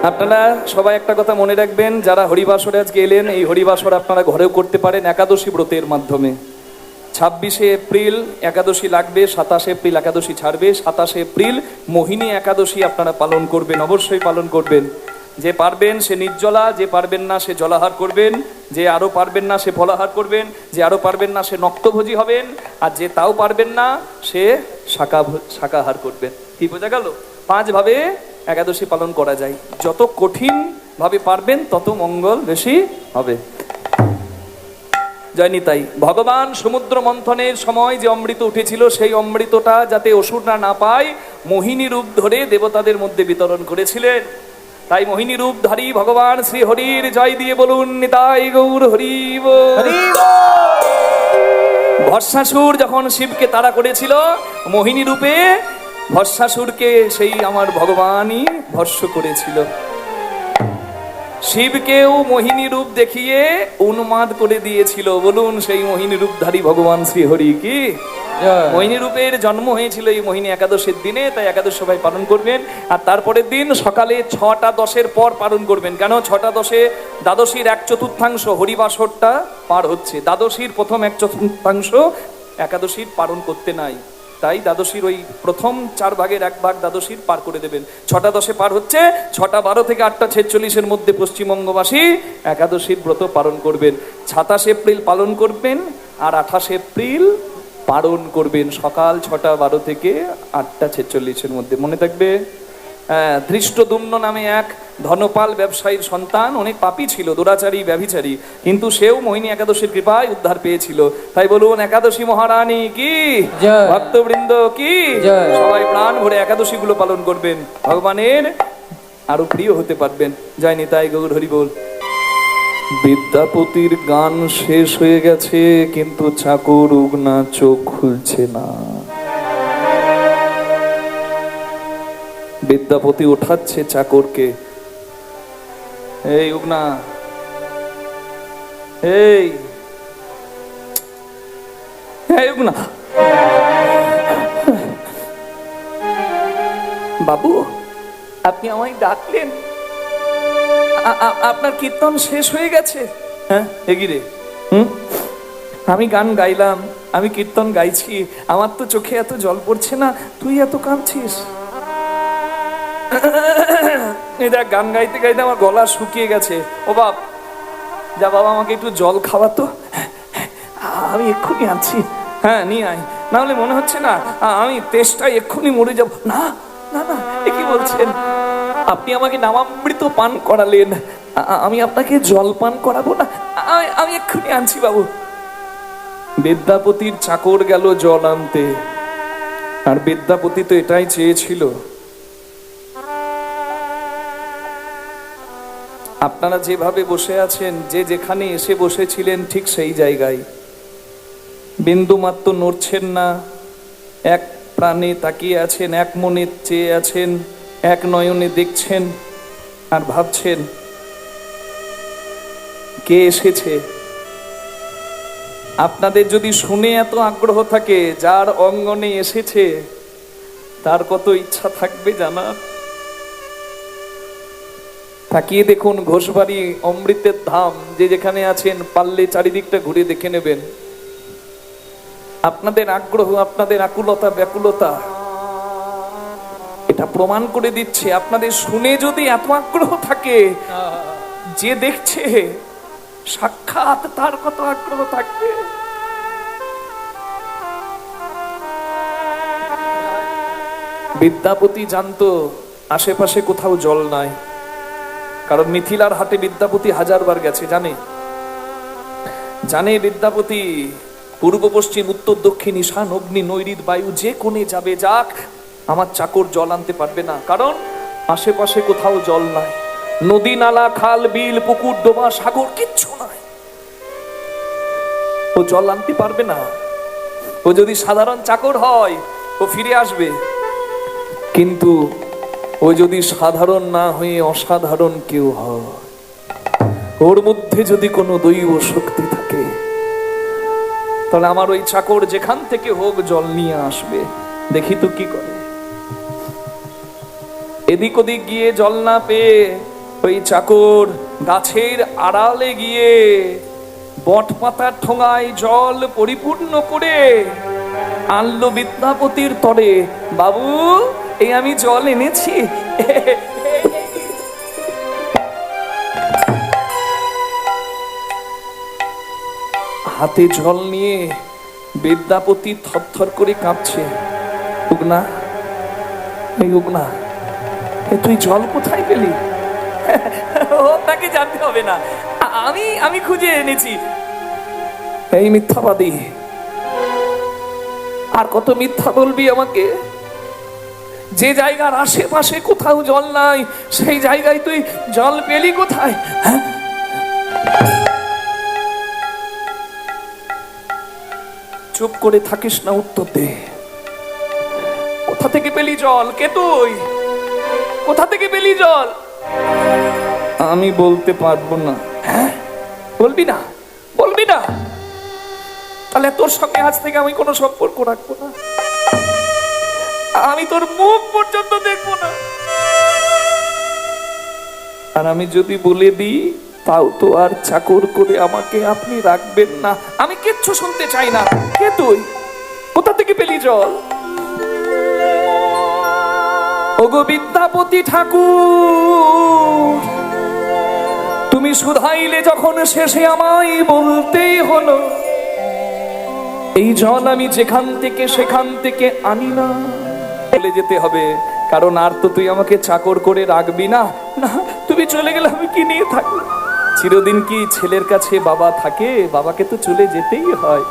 আপনারা সবাই একটা কথা মনে রাখবেন, যারা হরিবাসরে আজকে এলেন, এই হরিবাসর আপনারা ঘরেও করতে পারেন একাদশী ব্রতের মাধ্যমে। 26শে এপ্রিল একাদশী লাগবে, 27শে এপ্রিল একাদশী ছাড়বে, 27শে এপ্রিল মোহিনী একাদশী আপনারা পালন করবেন, অবশ্যই পালন করবেন। যে পারবেন সে নির্জলা, যে পারবেন না সে জলাহার করবেন, যে আরো পারবেন না সে ফলাহার করবেন, যে আরো পারবেন না সে নক্তভোজী হবেন, আর যে তাও পারবেন না সে শাকাহার করবেন। কি বোঝা গেল? 5 ভাবে একাদশী পালন করা যায়। যত কঠিন ভাবে পারবেন তত মঙ্গল বেশি হবে। জয় নিতাই। ভগবান সমুদ্র মন্থনের সময় যে অমৃত উঠেছিল, সেই অমৃতটা যাতে অসুররা না পায়, মোহিনী রূপ ধরে দেবতাদের মধ্যে বিতরণ করেছিলেন। তাই মোহিনী রূপধারী ভগবান শ্রী হরির জয় দিয়ে বলুন নিতাই গৌর হরি বল। ভস্মাসুর যখন শিবকে তাড়া করেছিল মোহিনী রূপে, ভস্মাসুরকে সেই আমার ভগবানই ভস্ম করেছিল। শিবকেও মোহিনী রূপ দেখিয়ে উন্মাদ করে দিয়েছিল। বলুন সেই মোহিনী রূপধারী ভগবান শ্রী হরি কি। মোহিনী রূপের জন্ম হয়েছিল এই মোহিনী একাদশীর দিনে, তাই একাদশ সবাই পালন করবেন। আর তারপরের দিন সকালে 6টা 10-এর পর পালন করবেন। কেন? 6টা 10-এ দ্বাদশীর 1/4 হরিবাসরটা পার হচ্ছে। দ্বাদশীর প্রথম 1/4 একাদশীর পালন করতে নাই, তাই দ্বাদশীর ওই প্রথম 4 ভাগের 1 ভাগ দ্বাদশীর পার করে দেবেন। 6টা 10-এ পার হচ্ছে, 6টা 12 থেকে 8টা 46-এর মধ্যে পশ্চিমবঙ্গবাসী একাদশীর ব্রত পালন করবেন। 27 এপ্রিল পালন করবেন আর 28 এপ্রিল পালন করবেন সকাল 6টা 12 থেকে 8টা 46-এর মধ্যে। মনে থাকবে? ধৃষ্টদ্যুম্ন নামে এক ধনপাল ব্যবসায়ীর সন্তান, অনেক পাপী ছিল, দুরাচারী ব্যভিচারী, কিন্তু সেও মোহিনী একাদশীর কৃপায় উদ্ধার পেয়েছিল। তাই বলুন একাদশী মহারানী কি, ভক্তবৃন্দ কি, সবাই প্রাণ ভরে একাদশী গুলো পালন করবেন, ভগবানের আরো প্রিয় হতে পারবেন। জয় নিতাই গৌর হরি বল। বিদ্যাপতির গান শেষ হয়ে গেছে, কিন্তু চাকর উগনা চোখ খুলছে না। বিদ্যাপতি ওঠাচ্ছে চাকরকে, এই উগনা, এই উগনা, বাবু আপনি আমায় ডাকলেন? আপনার কীর্তন শেষ হয়ে গেছে? হ্যাঁ এগিরে, আমি গান গাইলাম, আমি কীর্তন গাইছি, আমার তো চোখে এত জল পড়ছে না, তুই এত কাঁদছিস? দেখ গান গাইতে গাইতে আমার গলা শুকিয়ে গেছে। ও বাপ, যা বাবা আমাকে একটু জল খাওয়াতো। আমি এক্ষুনি আনছি। হ্যাঁ নিয়ে আয়, না হলে মনে হচ্ছে না আমি তেষ্টায় এক্ষুনি মরে যাব। না না না, এ কি বলছেন? আপনি আমাকে নামামৃত পান করালেন, আমি আপনাকে জল পান করাবো না? আমি এক্ষুনি আনছি বাবু। বিদ্যাপতির চাকর গেল জল আনতে, আর বিদ্যাপতি তো এটাই চেয়েছিল। আপনারা যেভাবে বসে আছেন, যে যেখানে এসে বসেছিলেন ঠিক সেই জায়গায়, বিন্দু মাত্র নড়ছেন না, এক প্রাণে তাকিয়ে আছেন, এক মনে চেয়ে আছেন, এক নয়নে দেখছেন আর ভাবছেন কে এসেছে। আপনাদের যদি শুনে এত আগ্রহ থাকে, যার অঙ্গনে এসেছে তার কত ইচ্ছা থাকবে জানার। তাকিয়ে দেখুন ঘোষবাড়ি অমৃতের ধাম, যে যেখানে আছেন পারলে চারিদিকটা ঘুরে দেখে নেবেন। আপনাদের আগ্রহ, আপনাদের আকুলতা ব্যাকুলতা এটা প্রমাণ করে দিচ্ছে। আপনাদের শুনে যদি এত আগ্রহ থাকে, যে দেখছে সাক্ষাৎ তার কত আগ্রহ থাকবে। বিদ্যাপতি জানতো আশেপাশে কোথাও জল নাই, কারণ মিথিলার হাটে বিদ্যাপতি 1000 বার গেছে। জানে বিদ্যাপতি পূর্ব পশ্চিম উত্তর দক্ষিণ ঈশান অগ্নি নৈঋত বায়ু যে কোণে যাবে যাক, আমার চাকর জল আনতে পারবে না, কারণ আশেপাশে কোথাও জল নাই। নদী নালা খাল বিল পুকুর ডোবা সাগর কিচ্ছু নাই, ও জল আনতে পারবে না। ও যদি সাধারণ চাকর হয় ও ফিরে আসবে, কিন্তু ও যদি সাধারণ না হয়ে অসাধারণ কেউ হয়, ওর মধ্যে যদি কোনো দৈব শক্তি থাকে, তাহলে আমার ওই চাকর যেখান থেকে হোক জল নিয়ে আসবে। দেখি তো কি করে। এদিক ওদিক গিয়ে জল না পেয়ে ওই চাকর গাছের আড়ালে গিয়ে বট পাতার ঠোঙায় জল পরিপূর্ণ করে আনলো বিদ্যাপতির তরে। বাবু, এই আমি জল এনেছি। হাতে জল নিয়ে বিদ্যাপতি থরথর করে কাঁপছে। উগনা, এই উগনা, তুই জল কোথায় পেলি? তাকে জানতে হবে না, আমি খুঁজে এনেছি। এই মিথ্যাবাদী, আর কত মিথ্যা বলবি আমাকে? যে জায়গার আশেপাশে কোথাও জল নাই, সেই জায়গায় তুই জল পেলি কোথায়? চুপ করে থাকিস না, উত্তর দে। কোথা থেকে পেলি জল? কে তুই? কোথা থেকে পেলি জল? আমি বলতে পারবো না। হ্যাঁ, বলবি না? বলবি না? তাহলে তোর সঙ্গে আজ থেকে আমি কোনো সম্পর্ক রাখবো না, আমি তোর মুখ পর্যন্ত দেখবো না। আর আমি যদি বলে দিই, তাও তো আর চাকর করে আমাকে আপনি রাখবেন না। আমি কিচ্ছু শুনতে চাই না। কে তুই? কোথা থেকে পেলি জল? ওগো বিদ্যাপতি ঠাকুর, তুমি শুধাইলে যখন শেষে আমায় বলতেই হলো, এই জল আমি যেখান থেকে সেখান থেকে আনি না। চলে যেতে হবে, কারণ আর তো তুই আমাকে চাকর করে রাখবি না। না, তুমি চলে গেলে আমি কি নিয়ে থাকবো? চিরদিন কি ছেলের কাছে বাবা থাকে? বাবাকে তো চলে যেতেই হয়।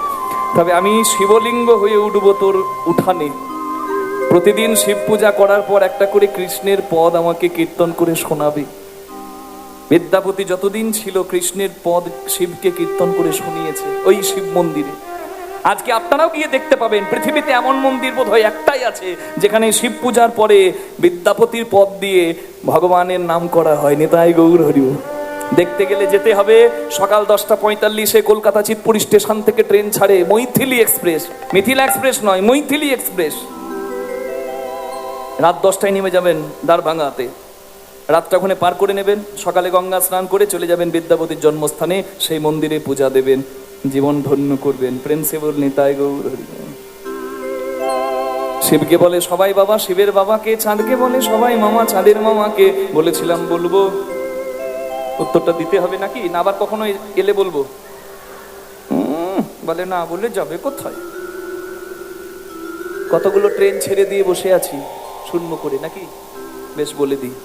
তবে আমি শিবলিঙ্গ হয়ে উঠবো তোর উঠানে। প্রতিদিন শিব পূজা করার পর একটা করে কৃষ্ণের পদ আমাকে কীর্তন করে শোনাবে। বিদ্যাপতি যতদিন ছিল কৃষ্ণের পদ শিবকে কীর্তন করে শুনিয়েছে ওই শিব মন্দিরে। আজকে আপনারাও গিয়ে দেখতে পাবেন, পৃথিবীতে এমন মন্দির বোধহয় একটাই আছে যেখানে শিব পূজার পরে বিদ্যাপতির পদ দিয়ে ভগবানের নাম করা হয়। নিতাই গৌর হরি বল। দেখতে গেলে যেতে হবে। সকাল 10:45 কলকাতা চিতপুর স্টেশন থেকে ট্রেন ছাড়ে মৈথিলি এক্সপ্রেস। মিথিলা এক্সপ্রেস নয়, মৈথিলি এক্সপ্রেস। রাত 10টায় নেমে যাবেন দ্বারভাঙাতে। রাতটা ওখানে পার করে নেবেন। সকালে গঙ্গা স্নান করে চলে যাবেন বিদ্যাপতির জন্মস্থানে, সেই মন্দিরে পূজা দেবেন, জীবন ধন্য করবেন। প্রিন্সিপাল নিতাই গৌর হরি। শিবকে বলে সবাই বাবা, শিবের বাবাকে। চাঁদকে বলে সবাই মামা, চাঁদের মামাকে। বলেছিলাম বলবো, উত্তরটা দিতে হবে নাকি না? আবার কখনো এলে বলবো? বলে না, বলে যাবে কোথায়? কতগুলো ট্রেন ছেড়ে দিয়ে বসে আছি শূন্য করে, নাকি? বেশ, বলে দিই।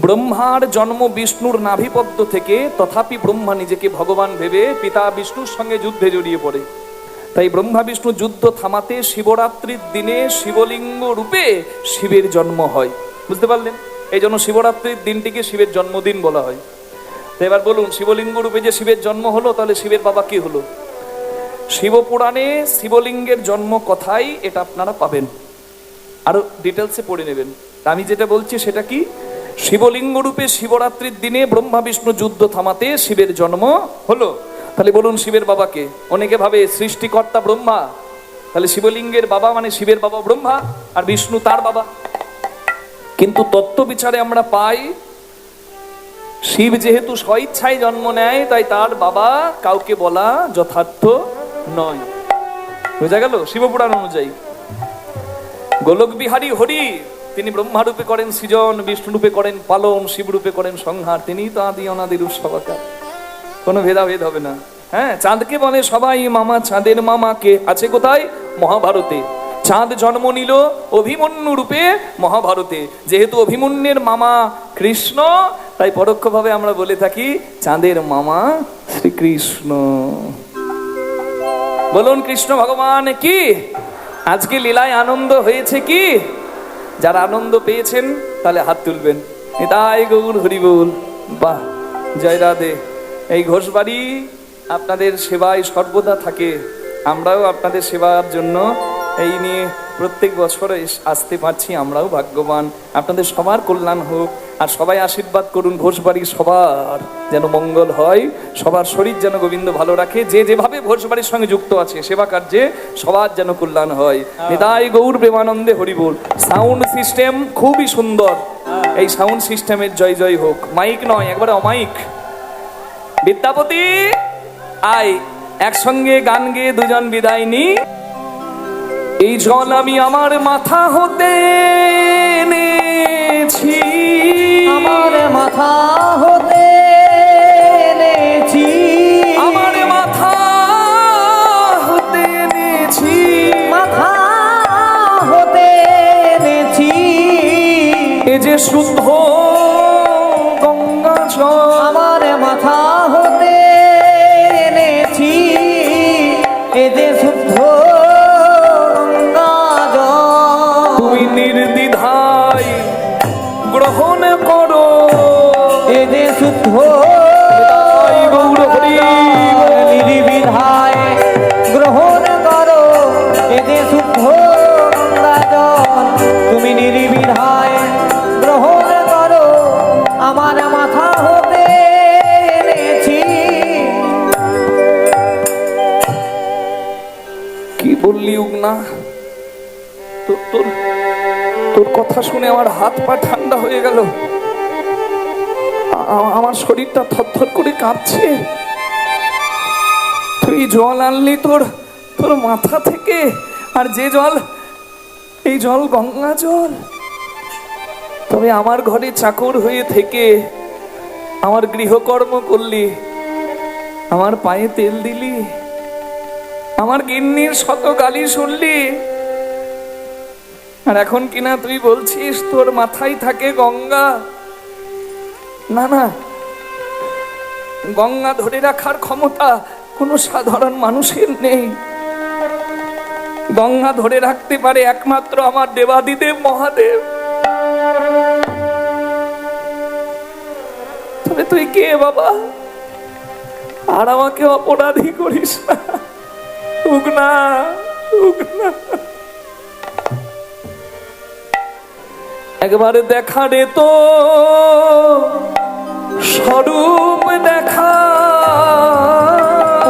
ব্রহ্মার জন্ম বিষ্ণুর নাভিপদ্ম থেকে, তথাপি ব্রহ্মা নিজেকে ভগবান ভেবে পিতা বিষ্ণুর সঙ্গে যুদ্ধে জড়িয়ে পড়ে। তাই ব্রহ্মা বিষ্ণু যুদ্ধ থামাতে শিবরাত্রির দিনে শিবলিঙ্গ রূপে শিবের জন্ম হয়। বুঝতে পারলেন? এই জন্য শিবরাত্রির দিনটিকে শিবের জন্মদিন বলা হয়। তো এবার বলুন, শিবলিঙ্গ রূপে যে শিবের জন্ম হলো, তাহলে শিবের বাবা কি হলো? শিবপুরাণে শিবলিঙ্গের জন্ম কথাই এটা আপনারা পাবেন, আরো ডিটেলসে পড়ে নেবেন। আমি যেটা বলছি সেটা কি, শিবলিঙ্গ রূপে শিবরাত্রির দিনে ব্রহ্মা বিষ্ণু যুদ্ধ থামাতে শিবের জন্ম হলো। তাহলে বলুন, শিবের বাবাকে? অনেকে ভাবে সৃষ্টিকর্তা ব্রহ্মা, তাহলে শিবলিঙ্গের বাবা মানে শিবের বাবা ব্রহ্মা, আর বিষ্ণু তার বাবা। কিন্তু তত্ত্ব বিচারে আমরা পাই, শিব যেহেতু স্বইচ্ছায় জন্ম নেয়, তাই তার বাবা কাউকে বলা যথার্থ নয়। বোঝা গেল? শিবপুরাণ অনুযায়ী গোলক বিহারী হরি তিনি ব্রহ্মা রূপে করেন সৃজন, বিষ্ণু রূপে করেন পালন, শিব রূপে করেন সংহার। তিনি তো আদি অনাদির উৎসবাকার, কোনো ভেদাভেদ হবে না। হ্যাঁ, চাঁদকে বলে সবাই মামা, চাঁদের মামাকে আছে কোথায়? মহাভারতে। চাঁদ জন্ম নিল অভিমন্যু রূপে মহাভারতে। যেহেতু অভিমন্যুর মামা কৃষ্ণ, তাই পরোক্ষভাবে আমরা বলে থাকি চাঁদের মামা শ্রীকৃষ্ণ। বলুন, কৃষ্ণ ভগবান কি আজকে লীলায় আনন্দ হয়েছে কি? যারা আনন্দ পেয়েছেন তাহলে হাত তুলবেন। নিতাই গৌর হরি বল। বাহ, জয় রাধে। এই ঘোষবাড়ি আপনাদের সেবায় সর্বদা থাকে। আমরাও আপনাদের সেবার জন্য এই নিয়ে প্রত্যেক বছর আসতে পারছি, আমরাও ভাগ্যবান। আপনাদের সবার কল্যাণ হোক, আর সবাই আশীর্বাদ করুন ঘোষবাড়ির সবার যেন মঙ্গল হয়, সবার শরীর যেন গোবিন্দ ভালো রাখে। যে যেভাবে ঘোষবাড়ির সঙ্গে যুক্ত আছে সেবা কার্যে সবার যেন কল্যাণ হয়। নিতাই গৌর প্রেমানন্দে হরি বল। সাউন্ড সিস্টেম খুবই সুন্দর, এই সাউন্ড সিস্টেমের জয় জয় হোক। মাইক নয়, একবারে অমাইক। বিদ্যাপতি আয়, একসঙ্গে গান গেয়ে দুজন বিদায় নি। এই জল আমি আমার মাথা হতে এনেছি, আমার মাথা হতে এনেছি, আমার মাথা হতে এনেছি, মাথা হতে এনেছি। এ যে শুদ্ধ গঙ্গা জল, আমার মাথা হতে এনেছি, এ যে শুদ্ধ গঙ্গা জল। তুমি নির্দ্বিধায় গ্রহণ করো, এ যে শুদ্ধ তাই গৌর হরি নির্বিধায় গ্রহণ করো, এ যে শুদ্ধ গঙ্গা জল। তুমি নির্বিধায় গ্রহণ করো, আমার মাথা হতে এনেছি। কি বললি উগনা? তোর তোর তোর কথা শুনে আমার হাত পা ঠান্ডা হয়ে গেল, আমার শরীরটা থরথর করে কাঁপছে। তুই জল আনলি তোর তোর মাথা থেকে, আর যে জল, এই জল গঙ্গা জল। তবে আমার ঘরে চাকর হয়ে থেকে আমার গৃহকর্ম করলি, আমার পায়ে তেল দিলি, আমার গিন্নির শত গালি শুনলি, আর এখন কিনা তুই বলছিস তোর মাথায় থাকে গঙ্গা। না না, গঙ্গা ধরে রাখার ক্ষমতা কোনো সাধারণ মানুষের নেই। গঙ্গা ধরে রাখতে পারে একমাত্র আমার দেবাদিদেব মহাদেব। তবে তুই কে বাবা? আর আমাকে অপরাধী করিস না, উগনা উগনা। একবার দেখা রে তো স্বরূপ দেখা,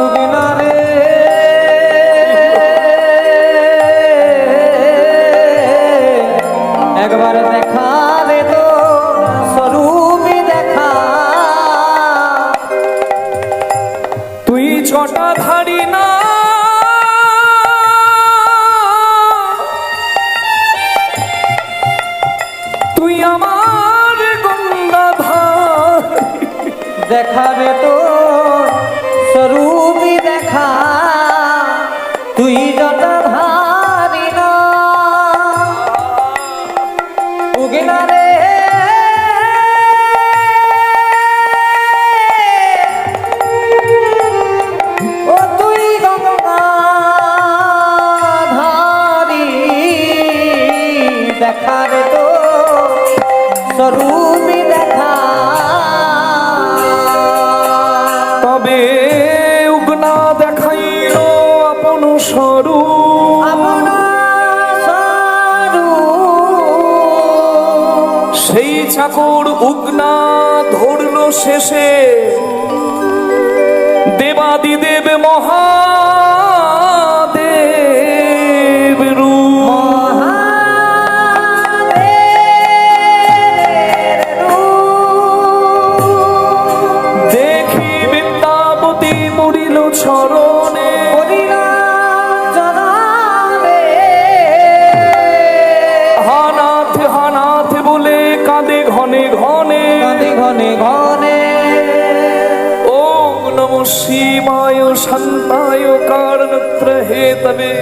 উগনা রে একবার দেখা রে তো স্বরূপ দেখা। তুই জটাধারী না, তুই আমার গঙ্গাধার। দেখা রে তো স্বরূপ দেখা, তুই জটাধারী না। উগনা রে ও তুই গঙ্গাধারী, দেখা রে তো স্বরূপ দেখা। তবে উগনা দেখাইল আপন স্বরূপ, আপনা স্বরূপ। সেই চাকর উগনা ধরল শেষে দেবাদিদেব মহাদেব রূপ। মহাদেবের রূপ। দেখি বিদ্যাপতি মরিল চরণে, করিলা জনাবে। হানাথ হানাথ বলে কাঁদে ঘনে ঘনে। কাঁদে ঘনে ঘনে। ওম নমঃ শিবায় শান্তায় কারণত্র হেতবে,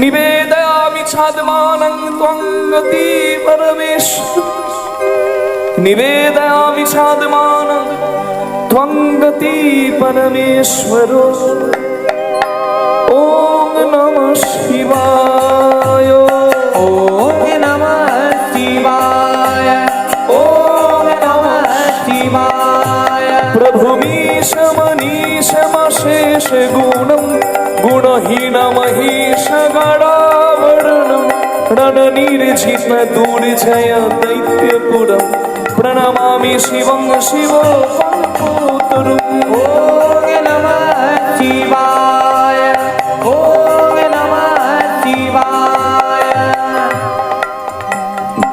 নিবেদয়ামি ছাদমানং ত্বং গতি পরমেশ্বর, নিবেদয়ামি ছাদমানং ত্বং গতি পরমেশ্বর। ওম নমঃ শিবায়, ওম নমঃ শিবায়, ওম নমঃ শিবায়। প্রভুमीश मनीष मशेष गुणं गुणहीनमहेश गणावर्णं रणनिर्जित दुर्जय दैत्यपुरं प्रणमामि शिवं शिवोत्तरम्। ओम नमः शिवाय, ओम नमः शिवाय।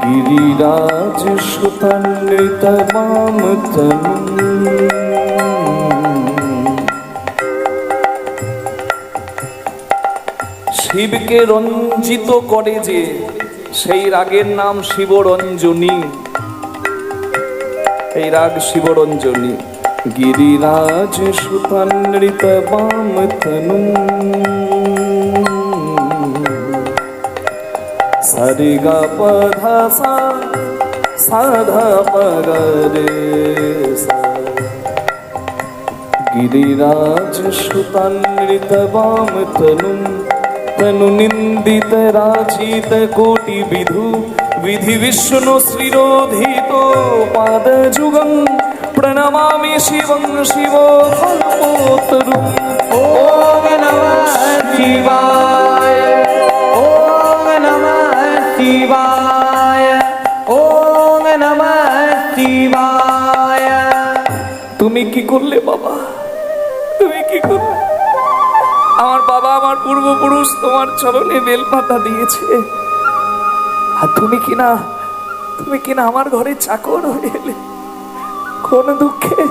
गिरिराज সুতান্বিতমাম তনুম। শিবকে রঞ্জিত করে যে সেই রাগের নাম শিবরঞ্জনী। এই রাগ শিবরঞ্জনী। গিরিরাজ সুতান্বিতমাম তনুম। সারিগা পধা সা সাধা পগরে সা। गिरिराज सुतान्वितवाम तनुम तनु निंदित राचित कोटि विधु विधि विष्णु श्रीरोधित पाद जुगं प्रणमामि शिवं शिवो फलपोतरुं। ओम नमः शिवाय ओम नमः शिवाय ओम नमः शिवाय। তুমি কি করলে বাবা? তুমি কি করলে? আমার বাবা আমার পূর্বপুরুষ তোমার চরণে বেলপাতা দিয়েছে, আর তুমি কিনা আমার ঘরে চাকর হয়ে এলে। কোন দুঃখে?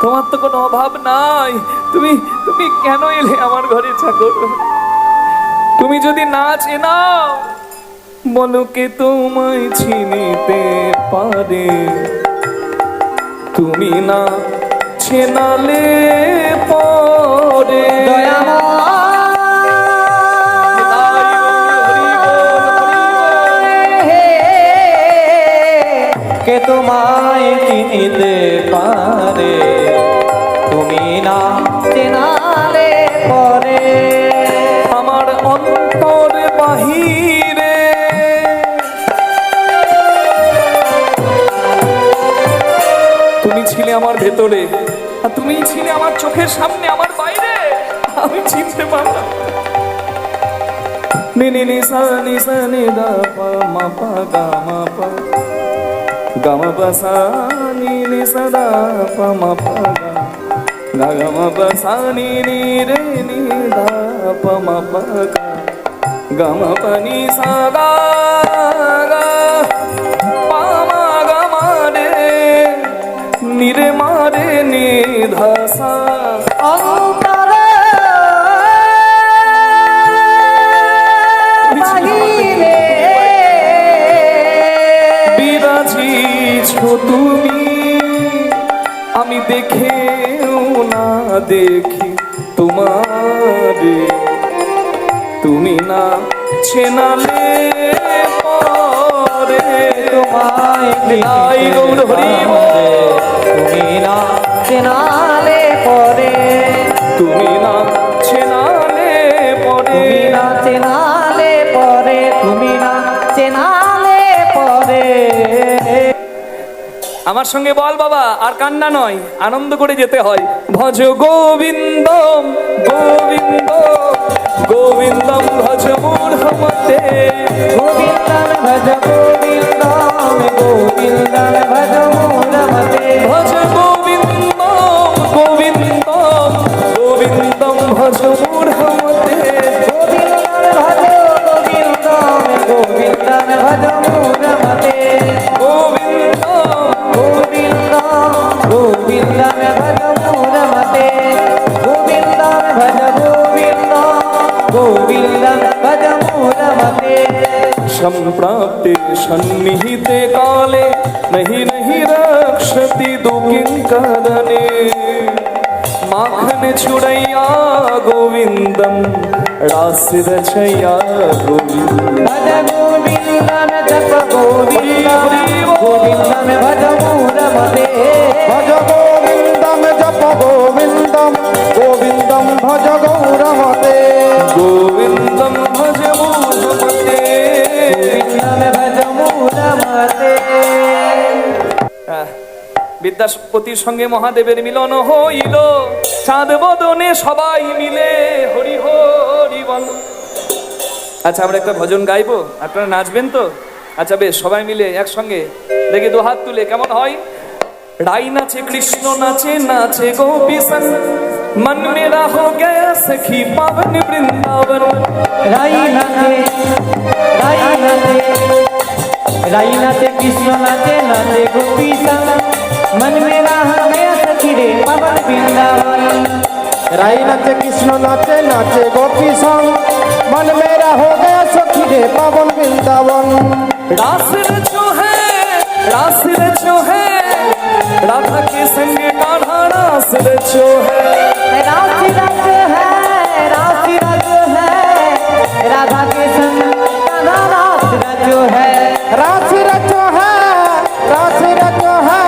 তোমার তো কোনো অভাব নাই, তুমি তুমি কেন এলে আমার ঘরে চাকর হয়ে? তুমি যদি না চেনাও, বলো কে তোমায় চিনিতে পারে? তুমি না চেনালে পরে কে তোমায় চিনিতে পারে? তুমি না চেনালে পরে আমার অন্তর বাহিরে তুমি ছিলে আমার ভেতরে, আর তুমি ছিলে আমার চোখের সামনে, আমার বাইরে। আমি চিনতে পারলাম। নি নি নি সা নি সা নি দা পা মা পা গা মা পা গা মা পা সা নি নি সা দা পা মা পা গা গা গা মা পা সা নি নি রে নি দা পা মা পা গা গা মা পা নি সা গা গা পা মা গা মা রে নি রে মা রে নি ধা সা। অন্তরে বাহিরে বিরাজিছো তুমি, আমি দেখেও না দেখি তোমারে। তুমি না চেনালে পরে তোমায় লাই গৌর হরি বল। তুমি না চেনালে পরে তুমি না চেনালে পরে তুমি না চেনালে পরে তুমি না চেনালে পরে। আমার সঙ্গে বল বাবা, আর কান্না নয়, আনন্দ করে যেতে হয়। ভজ গোবিন্দম গোবিন্দ গোবিন্দম ভজ মূঢ়মতে। গোবিন্দন ভজ গোবিন্দম গোবিন্দন ভজ মূঢ়মতে। ভজ গোবিন্দম গোবিন্দম গোবিন্দম ভজ মূঢ়মতে। গোবিন্দন ভজ গোবিন্দম গোবিন্দন ভজ মূঢ়মতে। গোবিন্দম গোবিন্দম গোবিন্দন ভজ মূঢ়মতে। গোবিন্দন ভজ গোবিন্দম গোবিন্দন ভজ মূঢ়মতে। সম্প্রাप्ते सन्निहिते काले नहीं नहीं रक्षति दुकिंकरणे। माखन छुड़ैया गोविंदम रास रचैया गोविंद। भज गोविन्दन जप गोविन्दम गोविन्दम भज मूढ़मते। भज गोविन्दम जप गोविन्दम गोविन्दम भज गौरमते। गोविंदम भज मूढ़मते। गोविन्दम भज मूढ़मते। বিদ্যাপতির সঙ্গে মহাদেবের মিলন হইল, চাঁদ বদনে সবাই মিলে হরি হরি বল। আচ্ছা, আমরা একটা ভজন গাইবো, আপনারা নাচবেন তো? আচ্ছা বেশ, সবাই মিলে একসঙ্গে দেখি দু হাত তুলে কেমন হয়। রাই নাচে কৃষ্ণ নাচে নাচে গোপী संग, मन मेरा हो गया सखी पावन वृंदावन। राई नाचे राई नाचे कृष्ण नाचे नाचे गोपी संग मन में रहा गया सखी रे पवन वृंदावन राई नाचे कृष्ण नाचे नाचे गोपी संग मन मेरा हो गया सखी रे पावन वृंदावन। रास रचो है राधा के संग कान्हा रास रचो है। राशि रज है राशि रज है राधा के संग कान्हा रास रजो है राशि रचो है राशि रचो है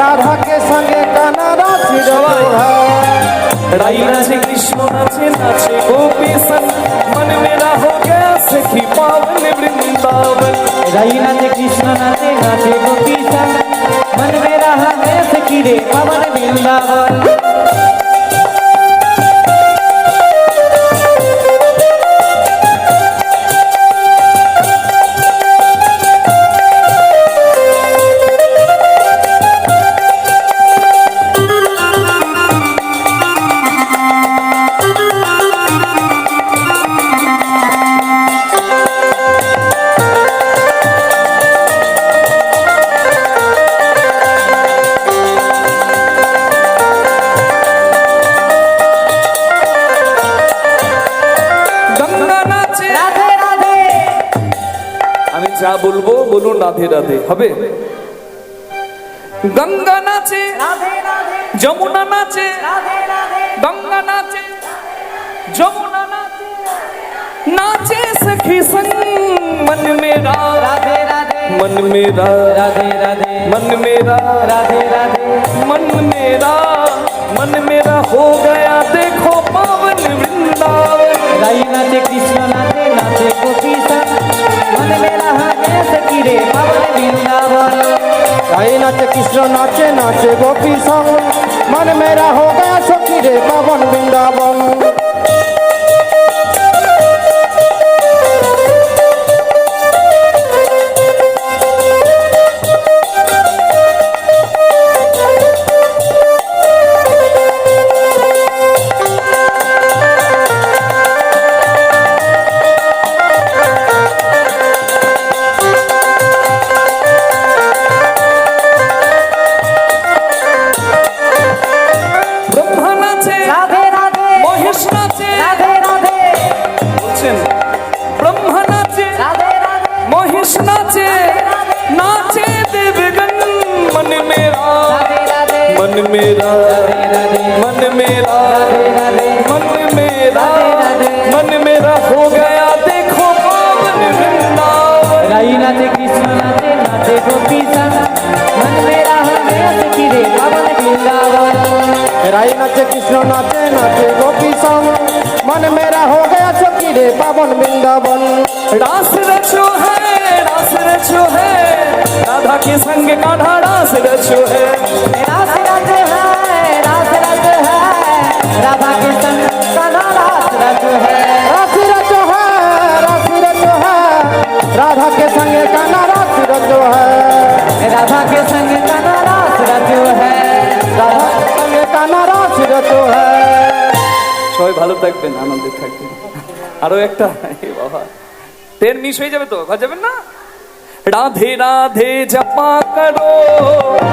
राधा के संगे कान्हा राशि रचो है। राई नाचे कृष्ण नाचे नाचे गोपी संग मन मेरा हो गया सखी पावन वृंदावन। राई नाचे कृष्ण नाचे नाचे गोपी संग मन में रहा गया सखी रे पवन वृंदावन। যা বলবো বলুন রাধে রাধে হবে। গঙ্গা নাচে যমুনা নাচে গঙ্গা নাচে যমুনা নাচে नाचे सखी संग मन मेरा राधे राधे मन मेरा राधे राधे मन मेरा राधे राधे मन मेरा मन मेरा हो गया देखो पावन वृंदावन। राई नाचे कृष्ण नाचे नाचे गोपी संग मन में रहा गया सखी रे पवन वृंदावन। राई नाचे कृष्ण नाचे नाचे गोपी संग मन मेरा हो गया सखी रे पावन वृंदावन। मन मेरा मन मेरा मन मेरा मन मेरा हो गया देखो पावन वृंदावन। राई नाचे कृष्ण नाचे नाचे गोपी संग मन में रहा गया सखी रे पवन वृंदावन। राई नाचे कृष्ण नाचे नाचे गोपी संग मन मेरा हो गया सखी रे पावन वृंदावन। रास रचो है राधा के संग कान्हा रास रचो है। रास रज है राधा के संग कान्हा रास रजो है। राशि रचो है राशि रचो है राधा के संगे कान्हा राशि रचो है। राधा के संग कान्हा रास रजो है। राधा के संगे कान्हा राशि रचो है। সবাই ভালো থাকবেন আনন্দে থাকবেন। আরো একটা এ বাবা ট্রেন মিস হয়ে যাবে তো ঘর যাবেন না। राधे राधे जपा करो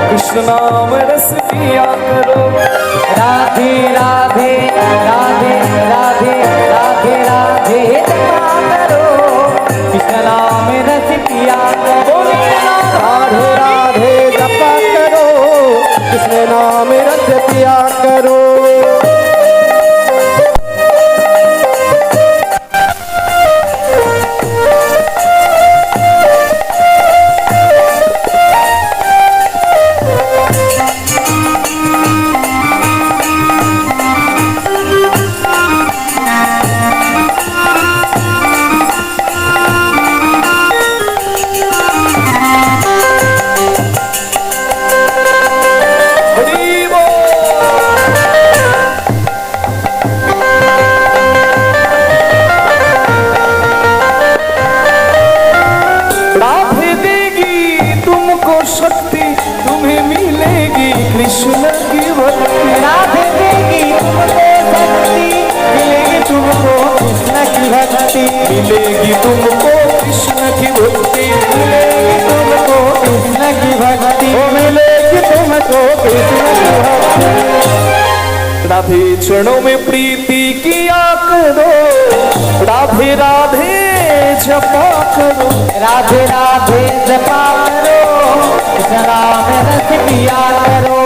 कृष्ण नाम रस पिया करो। राधे राधे राधे राधे राधे राधे जपा करो कृष्ण नाम रस पिया करो। राधे राधे जपा करो कृष्ण नाम रस पिया करो। शक्ति तुम्हें मिलेगी कृष्ण की भक्ति। राधे देगी तुमको शक्ति मिलेगी तुमको कृष्ण की भक्ति मिलेगी तुमको कृष्ण की भक्ति मिलेगी तुमको कृष्ण की भक्ति ओ मिलेगी तुमको कृष्ण की भक्ति राधे चरणों में प्रीति किया करो राधे राधे जपा करो राधे राधे जपा करो कृष्ण नाम रस पिया करो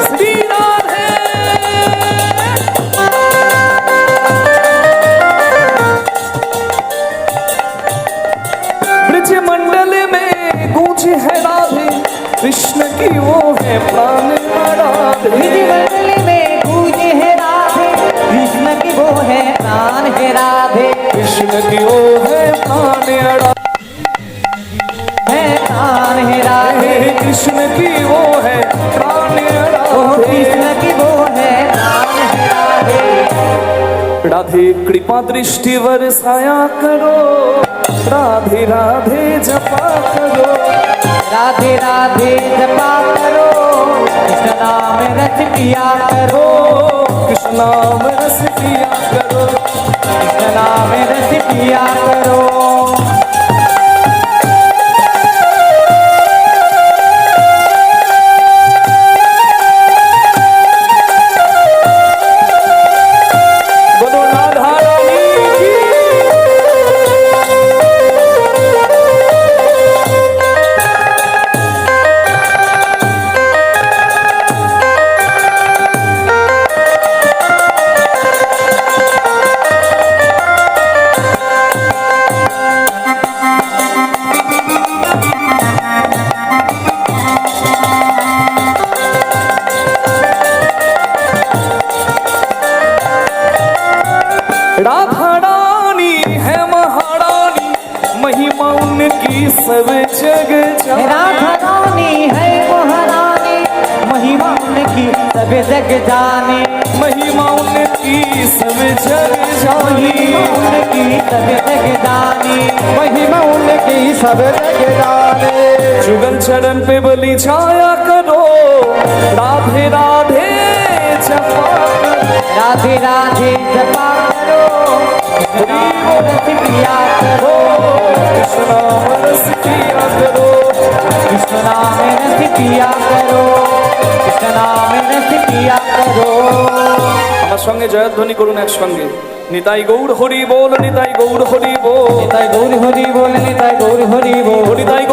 श्री राधे ब्रज मंडल में गूंज है राधे कृष्ण की वो है प्राण राधे निधि मंडली में पूजे है राधे कृष्ण की वो है प्राण है राधे कृष्ण की वो है प्राण है प्राण है राधे राधे कृष्ण की वो है प्राण ओ राधे कृष्ण की वो है प्राण है राधे राधे कृपा दृष्टि बरसाया करो राधे राधे जपा करो राधे राधे जपा करो कृष्ण नाम रस पिया करो कृष्ण नाम रस पिया करो कृष्ण नाम रस पिया करो बोलो राधा रानी की राधा रानी है महारानी महिमा उनकी सब जग जाने राधा रानी है महारानी महिमा उनकी सब जग जाने महिमा उनकी सब जग जानी महिमा उनकी सब जग जाने महिमा उनकी सब जग जाने जुगल चरण पे बलि छाया करो राधे राधे जपा करो राधे राधे जपा करो कृष्ण नाम रस पिया करो कृष्ण नाम रस पिया करो कृष्ण नाम रस पिया करो कृष्ण नाम रस पिया करो আমার সঙ্গে জয়ধ্বনি করুন একসঙ্গে নিতাই গৌর হরি বল নিতাই গৌর হরি বল নিতাই গৌর হরি বল নিতাই গৌর হরি বল নিতাই